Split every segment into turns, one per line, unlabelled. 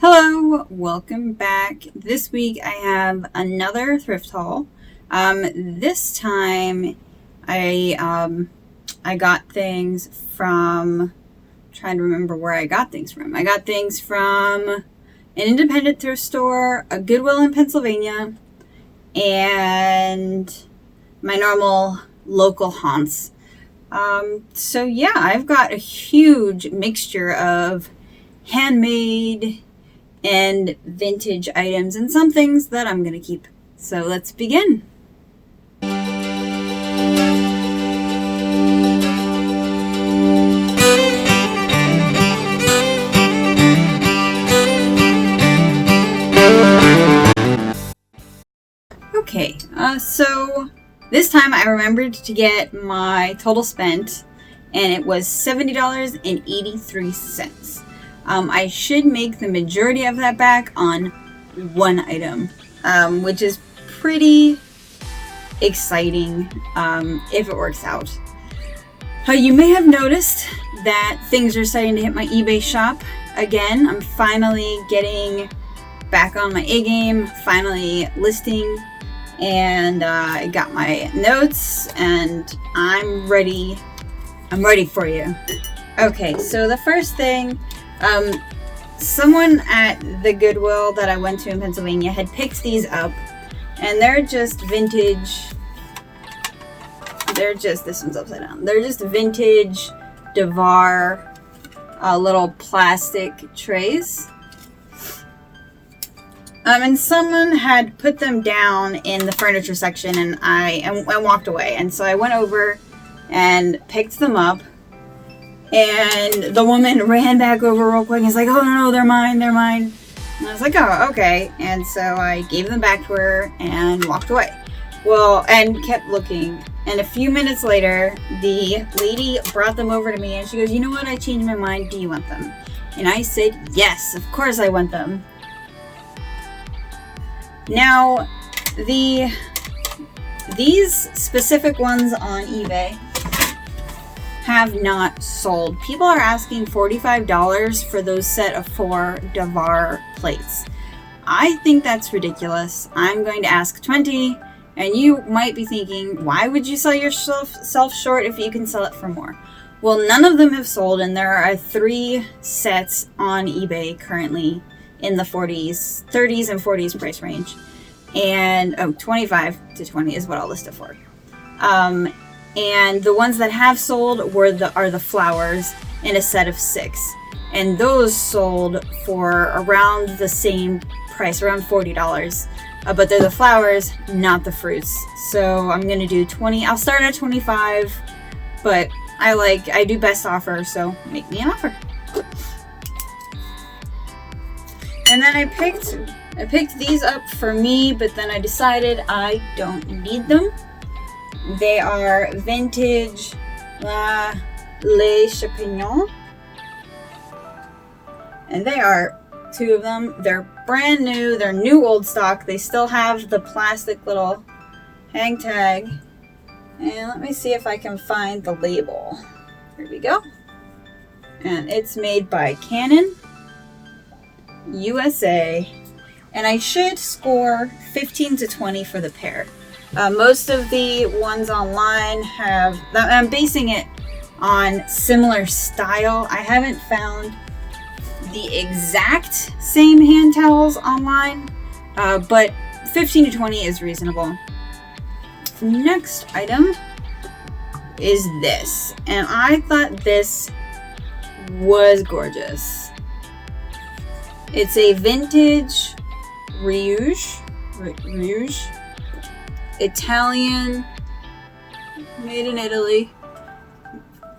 Hello, welcome back. This week I have another thrift haul. This time I got things from, trying to remember where I got things from. I got things from an independent thrift store, a Goodwill in Pennsylvania, and my normal local haunts. So yeah, I've got a huge mixture of handmade and vintage items and some things that I'm going to keep. So let's begin. Okay, so this time I remembered to get my total spent, and it was $70.83. I should make the majority of that back on one item, which is pretty exciting if it works out. You may have noticed that things are starting to hit my eBay shop again. I'm finally getting back on my A game, finally listing, and I got my notes, and I'm ready. I'm ready for you. Okay, so the first thing, someone at the Goodwill that I went to in Pennsylvania had picked these up, and they're just vintage. This one's upside down. They're just vintage Devar little plastic trays. And someone had put them down in the furniture section, and I walked away. And so I went over and picked them up. And the woman ran back over real quick and was like, "Oh, no, they're mine. And I was like, "Oh, okay." And so I gave them back to her and walked away. Well, and kept looking. And a few minutes later, the lady brought them over to me, and she goes, "You know what? I changed my mind. Do you want them?" And I said, "Yes, of course I want them." Now, these specific ones on eBay have not sold. People are asking $45 for those set of 4 Devar plates. I think that's ridiculous. I'm going to ask $20, and you might be thinking, why would you sell yourself short if you can sell it for more? Well, none of them have sold, and there are 3 sets on eBay currently in the 30s and 40s price range. And 25 to 20 is what I'll list it for. And the ones that have sold are the flowers in a set of 6. And those sold for around the same price, around $40. But they're the flowers, not the fruits. So I'm going to do 20. I'll start at 25, but I do best offer, so make me an offer. And then I picked these up for me, but then I decided I don't need them. They are vintage Les Champignons, and they are 2 of them. They're brand new. They're new old stock. They still have the plastic little hang tag. And let me see if I can find the label. Here we go. And it's made by Canon USA. And I should score 15 to 20 for the pair. Most of the ones online I'm basing it on similar style. I haven't found the exact same hand towels online, but 15 to 20 is reasonable. Next item is this, and I thought this was gorgeous. It's a vintage Rouge Italian, made in Italy,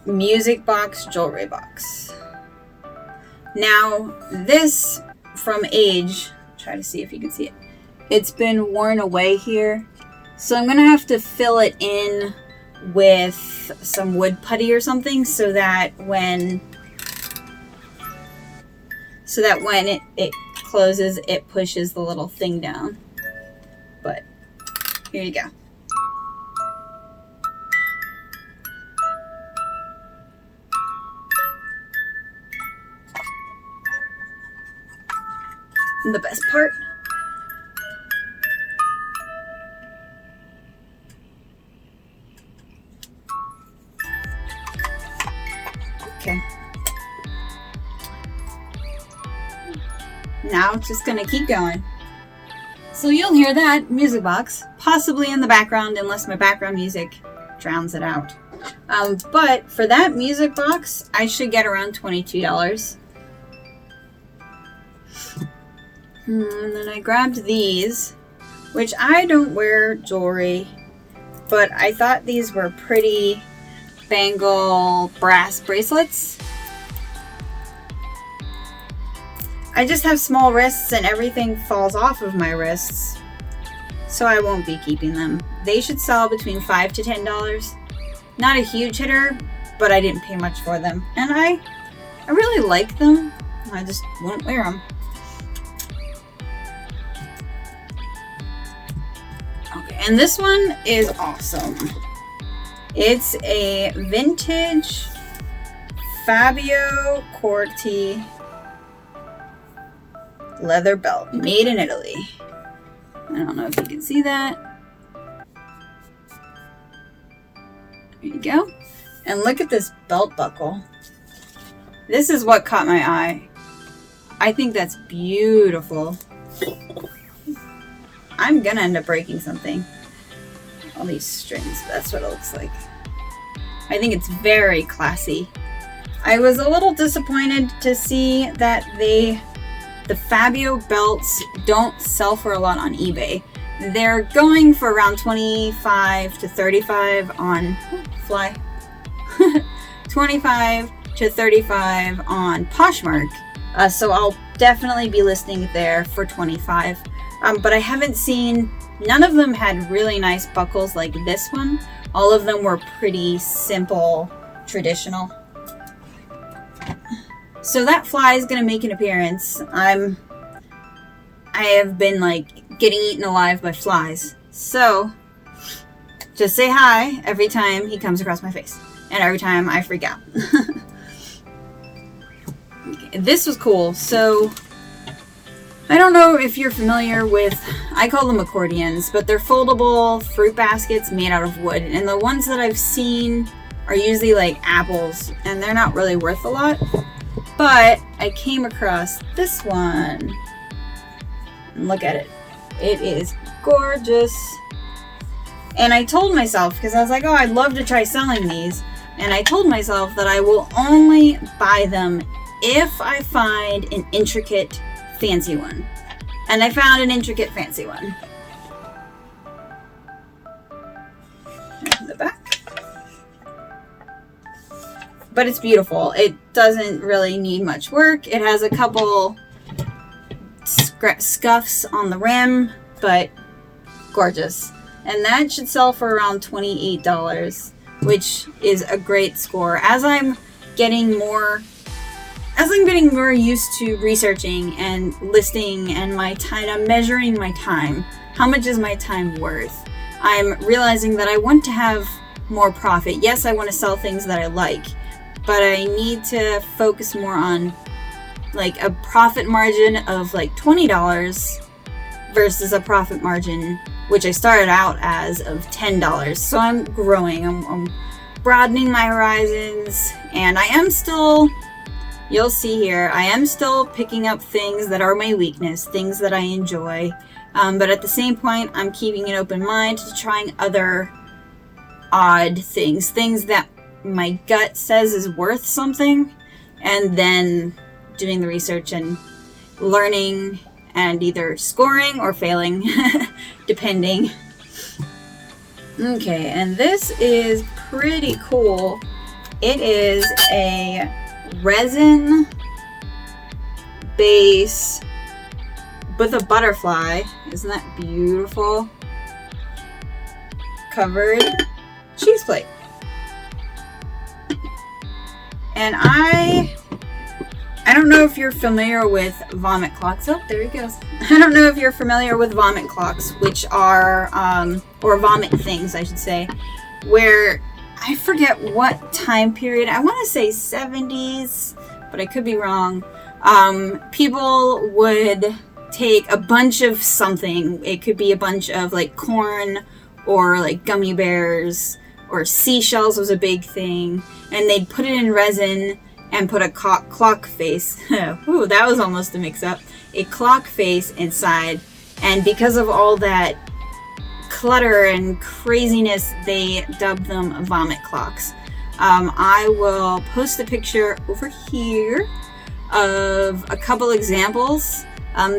music box, jewelry box. Now, this from age, try to see if you can see it. It's been worn away here, so I'm gonna have to fill it in with some wood putty or something, so that when it closes, it pushes the little thing down. But here you go. the best part. Okay. Now it's just gonna keep going. So you'll hear that music box possibly in the background unless my background music drowns it out. But for that music box, I should get around $22. And then I grabbed these, which I don't wear jewelry, but I thought these were pretty bangle brass bracelets. I just have small wrists and everything falls off of my wrists, so I won't be keeping them. They should sell between $5 to $10. Not a huge hitter, but I didn't pay much for them. And I really like them. I just won't wear them. Okay, and this one is awesome. It's a vintage Fabio Corti leather belt, made in Italy. I don't know if you can see that. There you go. And look at this belt buckle. This is what caught my eye. I think that's beautiful. I'm gonna end up breaking something. All these strings, that's what it looks like. I think it's very classy. I was a little disappointed to see that the Fabio belts don't sell for a lot on eBay. They're going for around 25 to 35 on fly. 25 to 35 on Poshmark. So I'll definitely be listing there for 25. But I haven't seen, none of them had really nice buckles like this one. All of them were pretty simple, traditional. So that fly is going to make an appearance. I have been like getting eaten alive by flies. So just say hi every time he comes across my face. And every time I freak out. Okay, this was cool. So I don't know if you're familiar with, I call them accordions, but they're foldable fruit baskets made out of wood. And the ones that I've seen are usually like apples, and they're not really worth a lot. But I came across this one. And look at it. It is gorgeous. And I told myself, because I was like, oh, I'd love to try selling these. And I told myself that I will only buy them if I find an intricate, fancy one. And I found an intricate, fancy one. There's the back. But it's beautiful. It doesn't really need much work. It has a couple scuffs on the rim, but gorgeous. And that should sell for around $28, which is a great score. As I'm getting more used to researching and listing and my time, I'm measuring my time. How much is my time worth? I'm realizing that I want to have more profit. Yes, I want to sell things that I like, but I need to focus more on like a profit margin of like $20 versus a profit margin which I started out as of $10. So I'm growing, I'm broadening my horizons, and I am still, you'll see here, I am still picking up things that are my weakness, things that I enjoy, but at the same point I'm keeping an open mind to trying other odd things that my gut says is worth something, and then doing the research and learning and either scoring or failing, depending. Okay, and this is pretty cool. It is a resin base with a butterfly. Isn't that beautiful? Covered cheese plate. And I don't know if you're familiar with vomit clocks. Oh, there he goes. I don't know if you're familiar with vomit clocks, which are, or vomit things, I should say, where I forget what time period. I want to say 70s, but I could be wrong. People would take a bunch of something. It could be a bunch of like corn or like gummy bears, or seashells was a big thing, and they'd put it in resin and put a clock face. Ooh, that was almost a mix-up. A clock face inside, and because of all that clutter and craziness, they dubbed them vomit clocks. I will post a picture over here of a couple examples.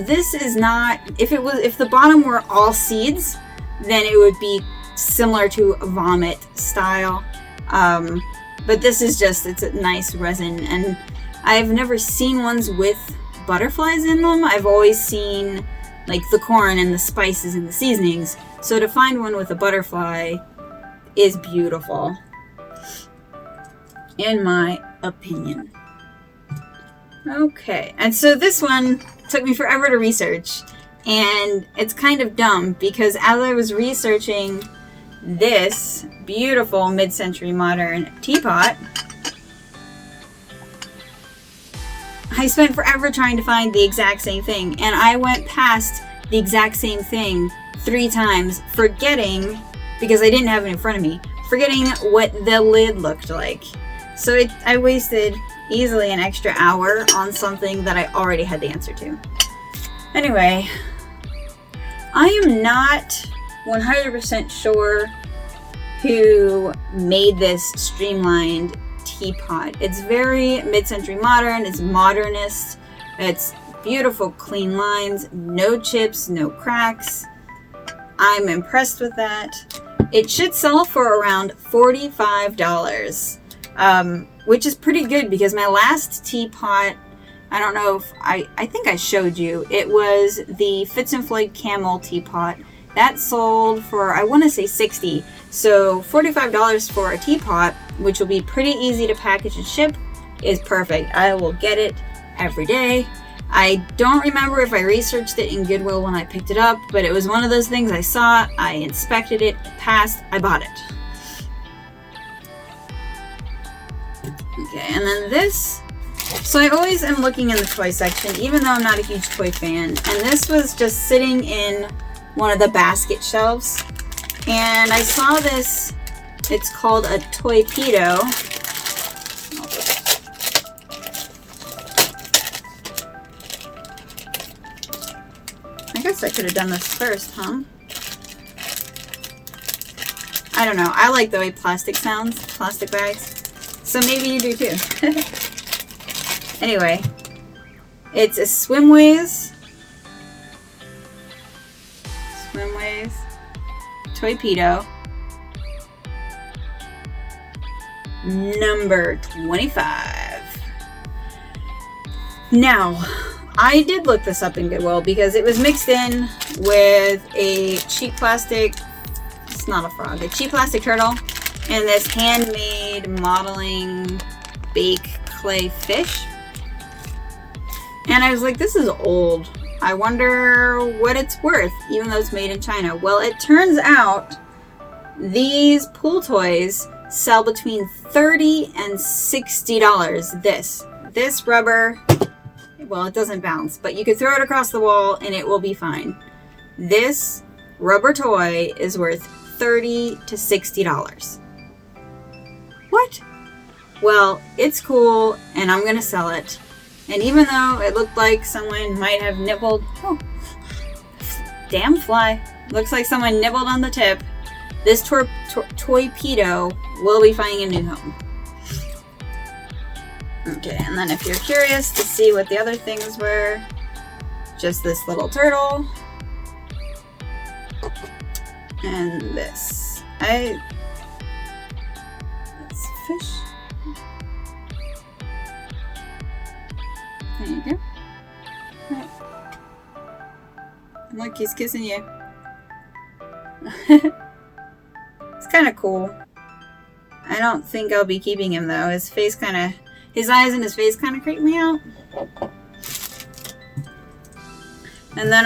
This is not, if the bottom were all seeds, then it would be similar to a vomit style. But this is just, it's a nice resin, and I've never seen ones with butterflies in them. I've always seen like the corn and the spices and the seasonings. So to find one with a butterfly is beautiful, in my opinion. Okay, and so this one took me forever to research, and it's kind of dumb because as I was researching this beautiful mid-century modern teapot, I spent forever trying to find the exact same thing, and I went past the exact same thing 3 times, forgetting, because I didn't have it in front of me, forgetting what the lid looked like. So I wasted easily an extra hour on something that I already had the answer to. Anyway, I am not 100% sure who made this streamlined teapot. It's very mid-century modern, it's modernist, it's beautiful clean lines, no chips, no cracks. I'm impressed with that. It should sell for around $45, which is pretty good because my last teapot, I don't know if I think I showed you, it was the Fitz and Floyd Camel teapot. That sold for, I want to say $60. So $45 for a teapot, which will be pretty easy to package and ship, is perfect. I will get it every day. I don't remember if I researched it in Goodwill when I picked it up, but it was one of those things I saw, I inspected it, passed, I bought it. Okay, and then this. So I always am looking in the toy section, even though I'm not a huge toy fan. And this was just sitting in one of the basket shelves. And I saw this, it's called a Toy-Pedo. I guess I could have done this first, huh? I don't know. I like the way plastic sounds, plastic bags. So maybe you do too. Anyway, it's a Swimways Toy-Pedo number 25. Now, I did look this up in Goodwill because it was mixed in with a cheap plastic, it's not a frog, a cheap plastic turtle, and this handmade modeling bake clay fish. And I was like, this is old. I wonder what it's worth, even though it's made in China. Well, it turns out these pool toys sell between $30 and $60. This rubber, well, it doesn't bounce, but you could throw it across the wall and it will be fine. This rubber toy is worth $30 to $60. What? Well, it's cool and I'm gonna sell it. And even though it looked like someone might have nibbled, oh, damn fly, looks like someone nibbled on the tip, this Toy-Pedo will be finding a new home. Okay, and then if you're curious to see what the other things were, just this little turtle, and this. It's fish. There you go. Right. Look, he's kissing you. It's kind of cool. I don't think I'll be keeping him though. His eyes and his face kind of creep me out. And then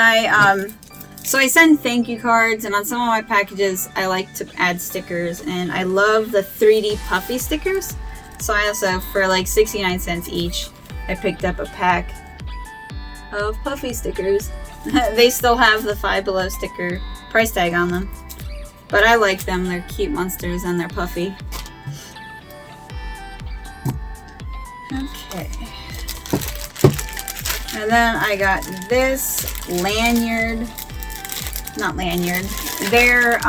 so I send thank you cards, and on some of my packages I like to add stickers, and I love the 3D puffy stickers. So I also, for like 69 cents each, I picked up a pack of puffy stickers. They still have the Five Below sticker price tag on them. But I like them. They're cute monsters and they're puffy. Okay. And then I got this lanyard. Not lanyard. They're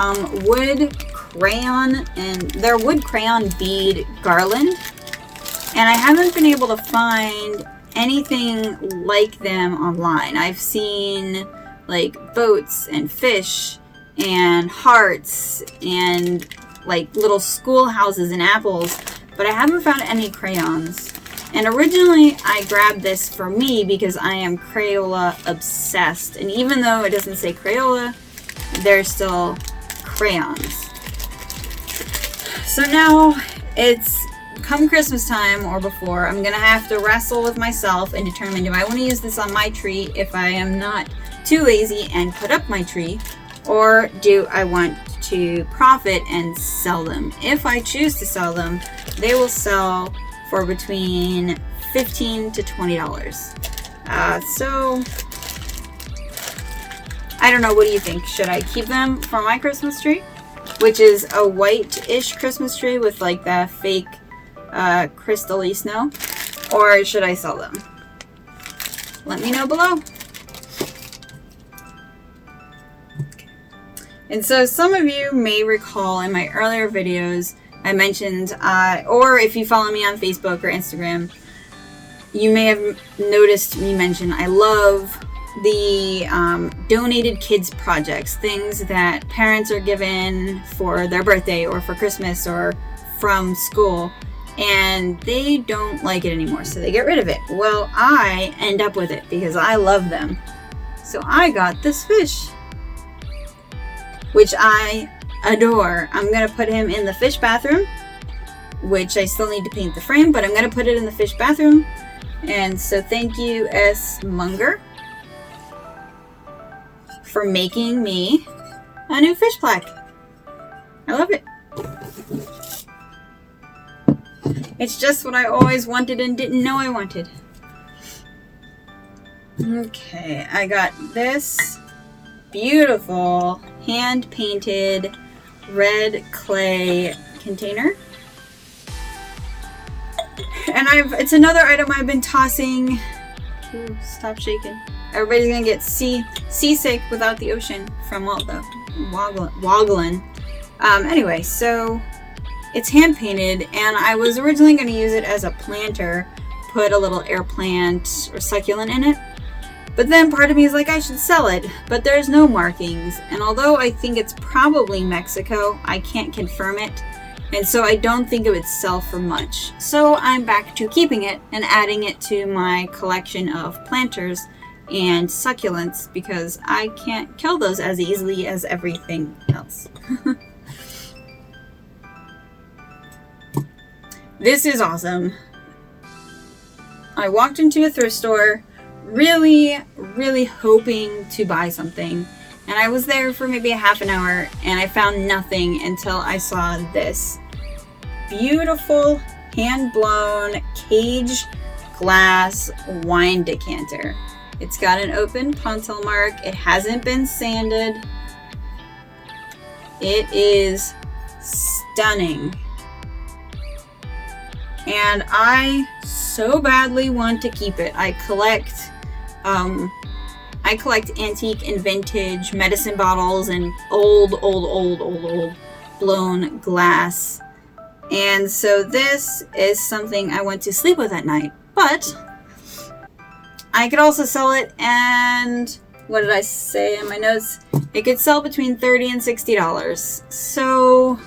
wood crayon and they're wood crayon bead garland. And I haven't been able to find anything like them online. I've seen like boats and fish and hearts and like little schoolhouses and apples, but I haven't found any crayons. And originally I grabbed this for me because I am Crayola obsessed. And even though it doesn't say Crayola, they're still crayons. So now it's come Christmas time or before, I'm gonna have to wrestle with myself and determine, do I want to use this on my tree if I am not too lazy and put up my tree, or do I want to profit and sell them? If I choose to sell them, they will sell for between $15 to $20. So I don't know, what do you think? Should I keep them for my Christmas tree, which is a white-ish Christmas tree with like the fake crystal-y snow, or should I sell them? Let me know below. And so some of you may recall in my earlier videos I mentioned, or if you follow me on Facebook or Instagram, you may have noticed me mention I love the donated kids projects, things that parents are given for their birthday or for Christmas or from school, and they don't like it anymore, so they get rid of it. Well, I end up with it because I love them. So I got this fish, which I adore. I'm going to put him in the fish bathroom, which I still need to paint the frame, but I'm going to put it in the fish bathroom. And so thank you, S. Munger, for making me a new fish plaque. I love it. It's just what I always wanted and didn't know I wanted. Okay, I got this beautiful hand-painted red clay container. And it's another item I've been tossing. Ooh, stop shaking. Everybody's gonna get seasick without the ocean from all the woggling. Anyway, so it's hand painted, and I was originally going to use it as a planter, put a little air plant or succulent in it. But then part of me is like, I should sell it, but there's no markings. And although I think it's probably Mexico, I can't confirm it. And so I don't think it would sell for much. So I'm back to keeping it and adding it to my collection of planters and succulents because I can't kill those as easily as everything else. This is awesome. I walked into a thrift store really hoping to buy something, and I was there for maybe a half an hour and I found nothing until I saw this beautiful hand-blown cage glass wine decanter. It's got an open puntel mark. It hasn't been sanded. It is stunning. And I so badly want to keep it. I collect antique and vintage medicine bottles and old blown glass. And so this is something I want to sleep with at night. But I could also sell it, and what did I say in my notes? It could sell between $30 and $60. So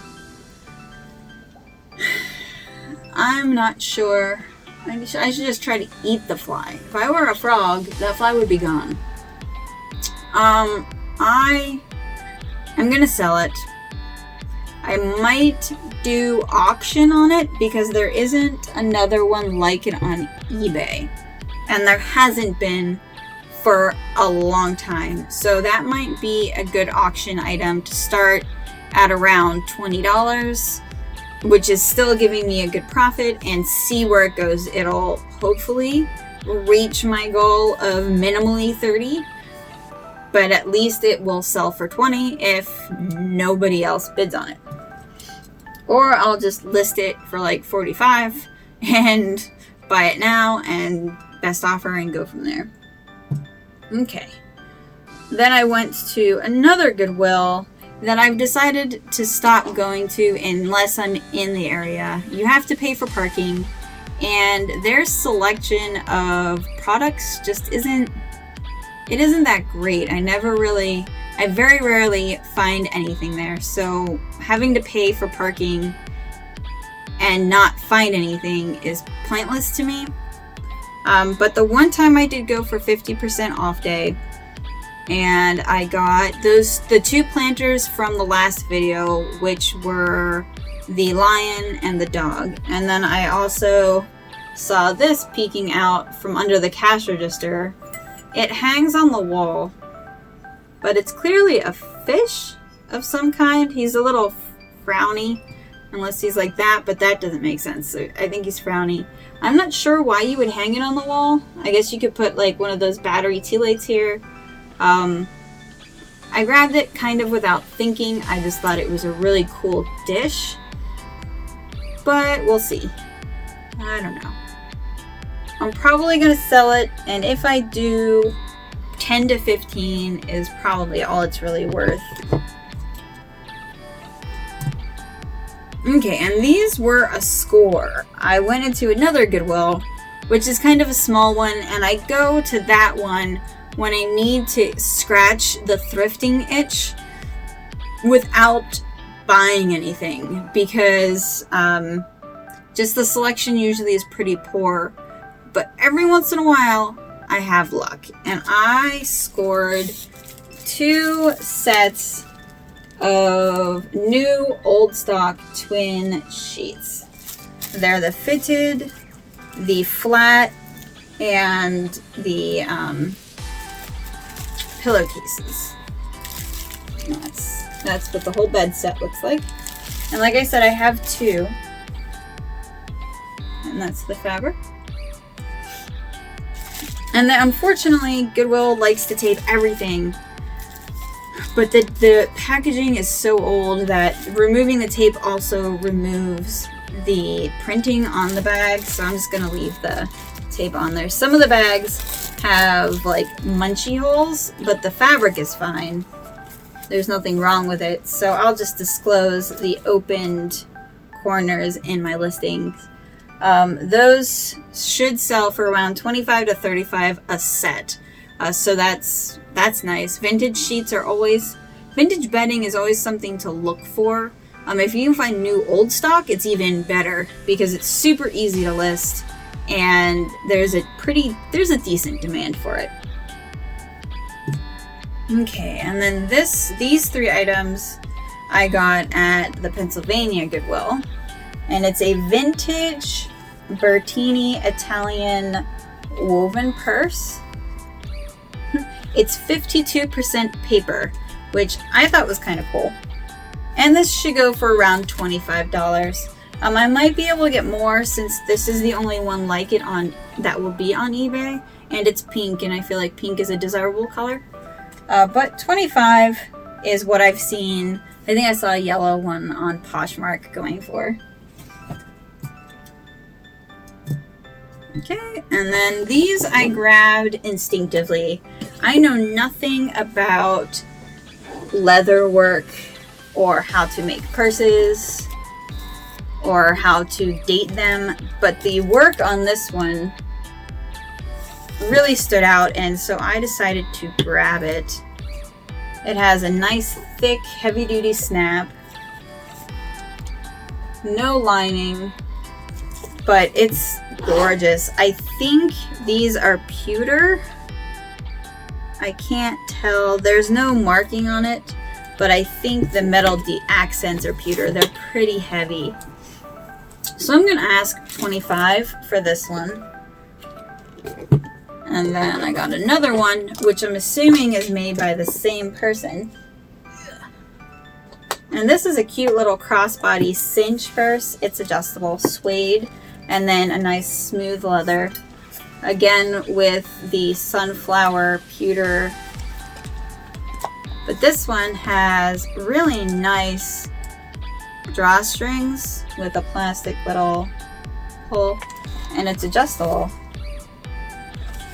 I'm not sure. I should just try to eat the fly. If I were a frog, that fly would be gone. I am gonna sell it. I might do auction on it because there isn't another one like it on eBay. And there hasn't been for a long time. So that might be a good auction item to start at around $20. Which is still giving me a good profit, and see where it goes. It'll hopefully reach my goal of minimally 30, but at least it will sell for 20 if nobody else bids on it. Or I'll just list it for like 45 and buy it now and best offer and go from there. Okay. Then I went to another Goodwill that I've decided to stop going to unless I'm in the area. You have to pay for parking, and their selection of products just isn't that great. I very rarely find anything there. So having to pay for parking and not find anything is pointless to me. But the one time I did go for 50% off day, and I got the 2 planters from the last video, which were the lion and the dog. And then I also saw this peeking out from under the cash register. It hangs on the wall, but it's clearly a fish of some kind. He's a little frowny, unless he's like that, but that doesn't make sense. So I think he's frowny. I'm not sure why you would hang it on the wall. I guess you could put like one of those battery tea lights here. I grabbed it kind of without thinking. I just thought it was a really cool dish, but we'll see. I don't know. I'm probably going to sell it, and if I do, 10 to 15 is probably all it's really worth. Okay, and these were a score. I went into another Goodwill, which is kind of a small one, and I go to that one when I need to scratch the thrifting itch without buying anything, because just the selection usually is pretty poor. But every once in a while, I have luck. And I scored 2 sets of new old stock twin sheets. They're the fitted, the flat, and the pillowcases. That's what the whole bed set looks like. And like I said, I have 2. And that's the fabric. And then, unfortunately, Goodwill likes to tape everything, but the packaging is so old that removing the tape also removes the printing on the bag, so I'm just going to leave the tape on there. Some of the bags have like munchy holes, but the fabric is fine. There's nothing wrong with it, so I'll just disclose the opened corners in my listings. Those should sell for around $25 to $35 a set. So that's nice. Vintage bedding is always something to look for. If you can find new old stock, it's even better because it's super easy to list, and there's a decent demand for it. Okay, and then these 3 items I got at the Pennsylvania Goodwill. And it's a vintage Bertini Italian woven purse. It's 52% paper, which I thought was kind of cool. And this should go for around $25. I might be able to get more since this is the only one like it that will be on eBay. And it's pink, and I feel like pink is a desirable color. But $25 is what I've seen. I think I saw a yellow one on Poshmark going for. Okay, and then these I grabbed instinctively. I know nothing about leather work or how to make purses or how to date them, but the work on this one really stood out, and so I decided to grab it. It has a nice thick heavy-duty snap, no lining, but it's gorgeous. I think these are pewter. I can't tell. There's no marking on it, but I think the metal accents are pewter. They're pretty heavy. So I'm going to ask $25 for this one. And then I got another one, which I'm assuming is made by the same person. And this is a cute little crossbody cinch purse. It's adjustable, suede, and then a nice smooth leather. again with the sunflower pewter. But this one has really nice drawstrings with a plastic little hole, and it's adjustable.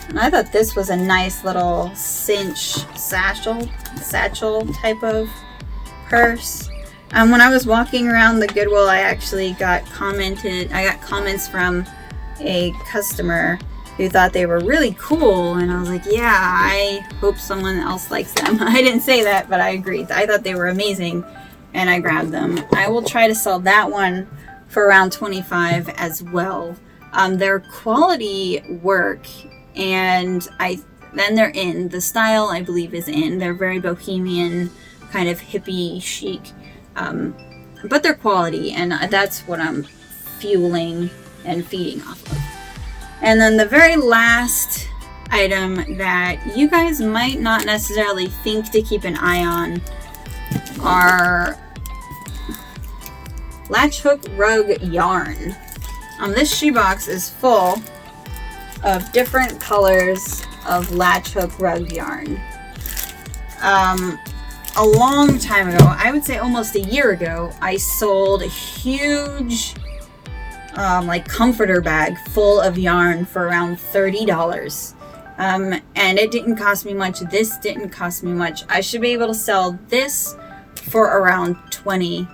And I thought this was a nice little cinch satchel type of purse. When I was walking around the Goodwill, I actually got comments from a customer who thought they were really cool, and I was like, yeah, I hope someone else likes them. I didn't say that, but I agreed. I thought they were amazing, and I grabbed them. I will try to sell that one for around $25 as well. They're quality work, and then they're in. The style, I believe, is in. They're very bohemian, kind of hippie chic, but they're quality, and that's what I'm fueling and feeding off of. And then the very last item that you guys might not necessarily think to keep an eye on are latch hook rug yarn. This shoebox is full of different colors of latch hook rug yarn. A long time ago, I would say almost a year ago, I sold a huge like comforter bag full of yarn for around $30. And it didn't cost me much. This didn't cost me much. I should be able to sell this for around 20,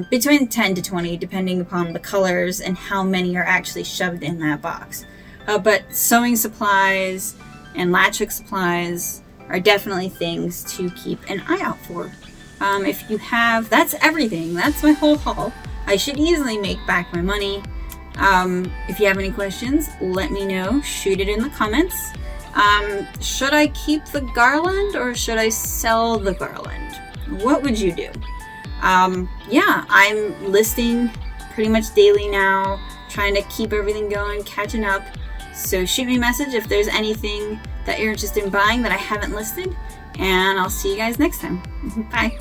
between 10 to 20, depending upon the colors and how many are actually shoved in that box. But sewing supplies and latch hook supplies are definitely things to keep an eye out for. If you have, that's everything. That's my whole haul. I should easily make back my money. If you have any questions, let me know. Shoot it in the comments. Should I keep the garland or should I sell the garland? What would you do? Yeah, I'm listing pretty much daily now, trying to keep everything going, catching up. So shoot me a message if there's anything that you're interested in buying that I haven't listed, and I'll see you guys next time. Bye.